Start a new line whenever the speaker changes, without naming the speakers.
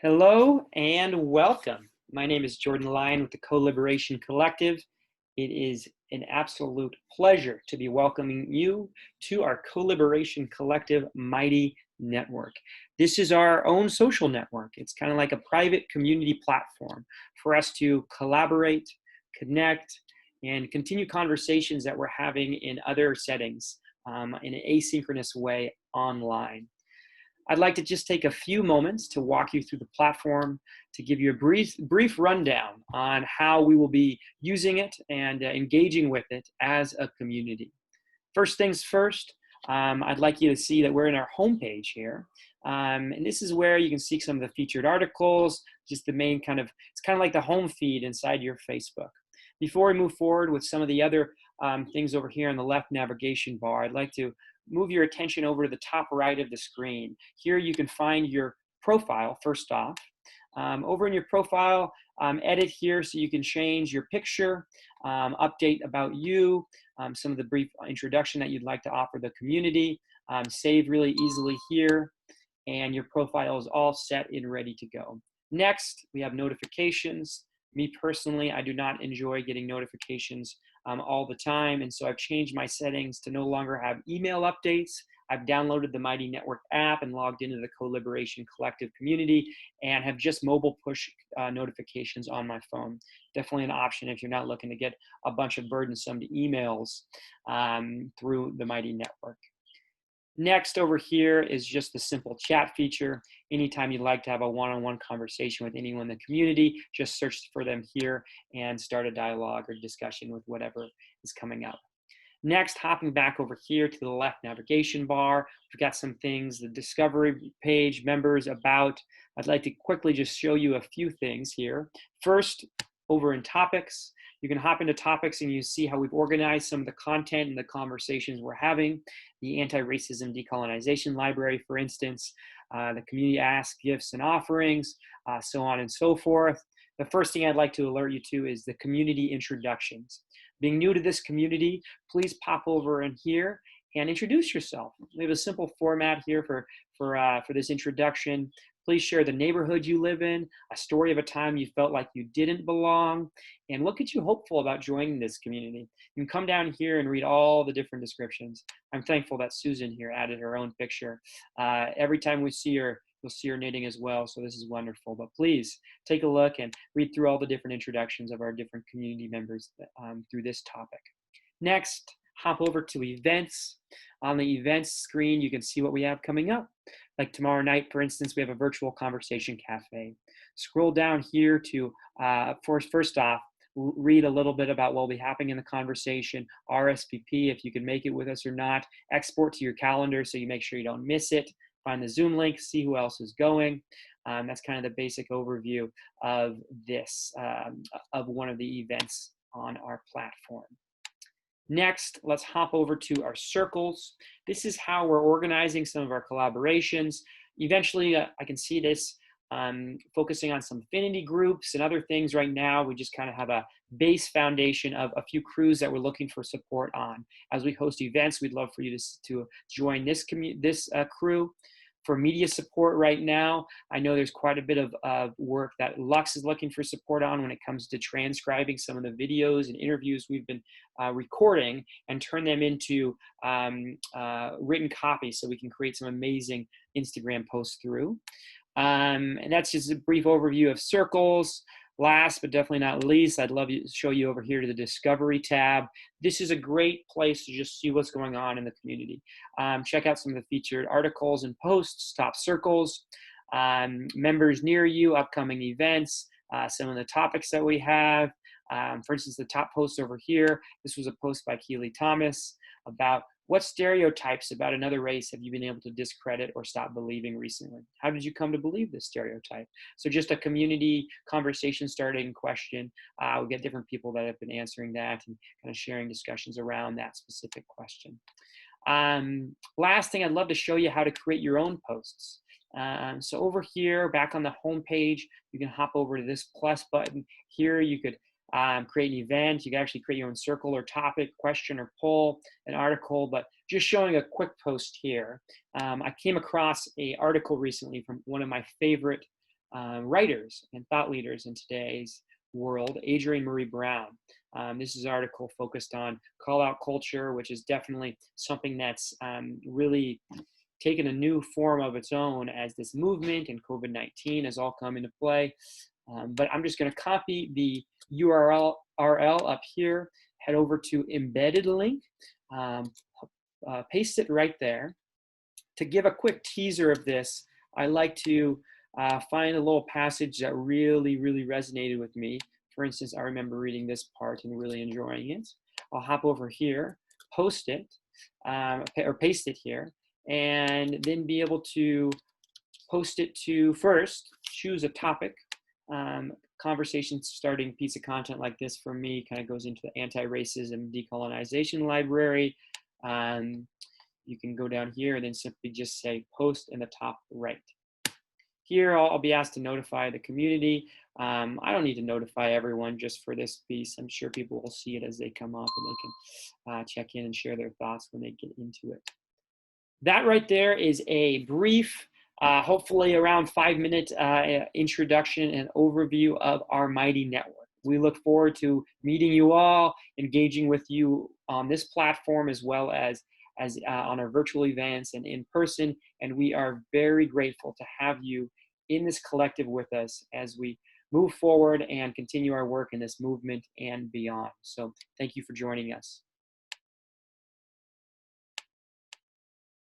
Hello and welcome. My name is Jordan Lyon with the Co-Liberation Collective. It is an absolute pleasure to be welcoming you to our Co-Liberation Collective Mighty Network. This is our own social network. It's kind of like a private community platform for us to collaborate, connect, and continue conversations that we're having in other settings in an asynchronous way online. I'd like to just take a few moments to walk you through the platform, to give you a brief rundown on how we will be using it and engaging with it as a community. First things first, I'd like you to see that we're in our homepage here. And this is where you can see some of the featured articles, just the main it's kind of like the home feed inside your Facebook. Before we move forward with some of the other things over here on the left navigation bar, I'd like to move your attention over to the top right of the screen. Here you can find your profile first off. Over in your profile, edit here so you can change your picture, update about you, some of the brief introduction that you'd like to offer the community, save really easily here, and your profile is all set and ready to go. Next, we have notifications. Me personally, I do not enjoy getting notifications all the time, and so I've changed my settings to no longer have email updates. I've downloaded the Mighty Network app and logged into the Co-Liberation Collective community and have just mobile push notifications on my phone. Definitely an option if you're not looking to get a bunch of burdensome emails through the Mighty Network. Next over here is just the simple chat feature. Anytime you'd like to have a one-on-one conversation with anyone in the community, just search for them here and start a dialogue or discussion with whatever is coming up. Next, hopping back over here to the left navigation bar, we've got some things, the discovery page, members, about. I'd like to quickly just show you a few things here. First, over in topics, you can hop into topics and you see how we've organized some of the content and the conversations we're having. The Anti-Racism Decolonization Library, for instance, the community asks, gifts, and offerings, so on and so forth. The first thing I'd like to alert you to is the community introductions. Being new to this community, please pop over in here and introduce yourself. We have a simple format here for this introduction. Please share the neighborhood you live in, a story of a time you felt like you didn't belong, and what gets you hopeful about joining this community. You can come down here and read all the different descriptions. I'm thankful that Susan here added her own picture. Every time we see her, you'll see her knitting as well, so this is wonderful. But please take a look and read through all the different introductions of our different community members through this topic. Next, hop over to events. On the events screen, you can see what we have coming up. Like tomorrow night, for instance, we have a virtual conversation cafe. Scroll down here to, first off, read a little bit about what will be happening in the conversation, RSVP if you can make it with us or not, export to your calendar so you make sure you don't miss it, find the Zoom link, see who else is going. That's kind of the basic overview of this, of one of the events on our platform. Next, let's hop over to our circles. This is how we're organizing some of our collaborations. Eventually, I can see this focusing on some affinity groups and other things right now. We just kind of have a base foundation of a few crews that we're looking for support on. As we host events, we'd love for you to join this crew. For media support right now, I know there's quite a bit of work that Lux is looking for support on when it comes to transcribing some of the videos and interviews we've been recording and turn them into written copy so we can create some amazing Instagram posts through. And that's just a brief overview of circles. Last but definitely not least, I'd love to show you over here to the Discovery tab. This is a great place to just see what's going on in the community. Check out some of the featured articles and posts, top circles, members near you, upcoming events, some of the topics that we have. For instance, the top post over here, this was a post by Keely Thomas about what stereotypes about another race have you been able to discredit or stop believing recently? How did you come to believe this stereotype? So just a community conversation starting question. We'll get different people that have been answering that and kind of sharing discussions around that specific question. Last thing, I'd love to show you how to create your own posts. So over here, back on the home page, you can hop over to this plus button. Here you could create an event. You can actually create your own circle or topic, question or poll, an article, but just showing a quick post here. I came across an article recently from one of my favorite writers and thought leaders in today's world, Adrienne Maree Brown. This is an article focused on call-out culture, which is definitely something that's really taken a new form of its own as this movement and COVID-19 has all come into play. But I'm just going to copy the URL up here, head over to embedded link, paste it right there. To give a quick teaser of this, I like to find a little passage that really, really resonated with me. For instance, I remember reading this part and really enjoying it. I'll hop over here, post it, or paste it here, and then be able to post it to first, choose a topic. Conversation starting piece of content like this for me kind of goes into the anti-racism decolonization library. You can go down here and then simply just say post in the top right. Here, I'll be asked to notify the community. I don't need to notify everyone just for this piece. I'm sure people will see it as they come up and they can check in and share their thoughts when they get into it. That right there is a brief, hopefully around 5-minute introduction and overview of our Mighty Network. We look forward to meeting you all, engaging with you on this platform as well as on our virtual events and in person. And we are very grateful to have you in this collective with us as we move forward and continue our work in this movement and beyond. So thank you for joining us.